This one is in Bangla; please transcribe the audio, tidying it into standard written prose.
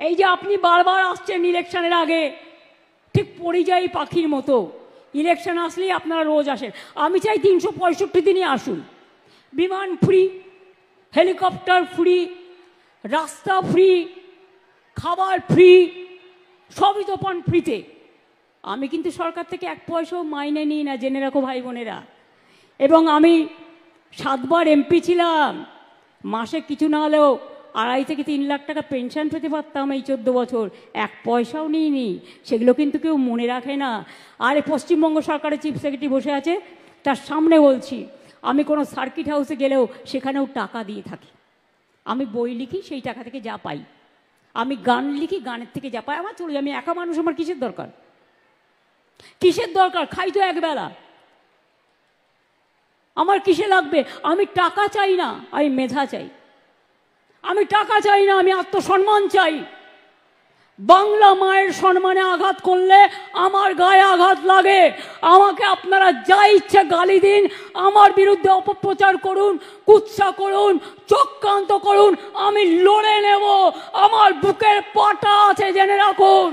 এই যে আপনি বারবার আসছেন ইলেকশনের আগে, ঠিক পরিযায়ী পাখির মতো ইলেকশন আসলেই আপনারা রোজ আসেন। আমি চাই 365 দিনই আসুন। বিমান ফ্রি, হেলিকপ্টার ফ্রি, রাস্তা ফ্রি, খাবার ফ্রি, সবই তো পান ফ্রিতে। আমি কিন্তু সরকার থেকে 1 পয়সাও মাইনে নিই না, জেনে রাখো ভাই বোনেরা। এবং আমি 7 বার এমপি ছিলাম, মাসে কিছু না হলেও 2.5 থেকে 3 লাখ টাকা পেনশন পেতে পারতাম এই 14 বছর। 1 পয়সাও নিইনি, সেগুলো কিন্তু কেউ মনে রাখে না। আর পশ্চিমবঙ্গ সরকারের চিফ সেক্রেটারি বসে আছে, তার সামনে বলছি, আমি কোনো সার্কিট হাউসে গেলেও সেখানেও টাকা দিয়ে থাকি। আমি বই লিখি, সেই টাকা থেকে যা পাই। আমি গান লিখি, গানের থেকে যা পাই আমার চলে যায়। আমি একা মানুষ, আমার কিসের দরকার? কিসের দরকার? খাই তো একবেলা, আমার কিসে লাগবে? আমি টাকা চাই না, আমি মেধা চাই। আমি টাকা চাই না, আমি আত্মসম্মান চাই। বাংলা মায়ের সম্মানে আঘাত করলে আমার গায়ে আঘাত লাগে। আমাকে আপনারা যা ইচ্ছে গালি দিন, আমার বিরুদ্ধে অপপ্রচার করুন, কুৎসা করুন, চক্রান্ত করুন, আমি লড়ে নেব। আমার বুকের পাটা আছে, জেনে রাখুন।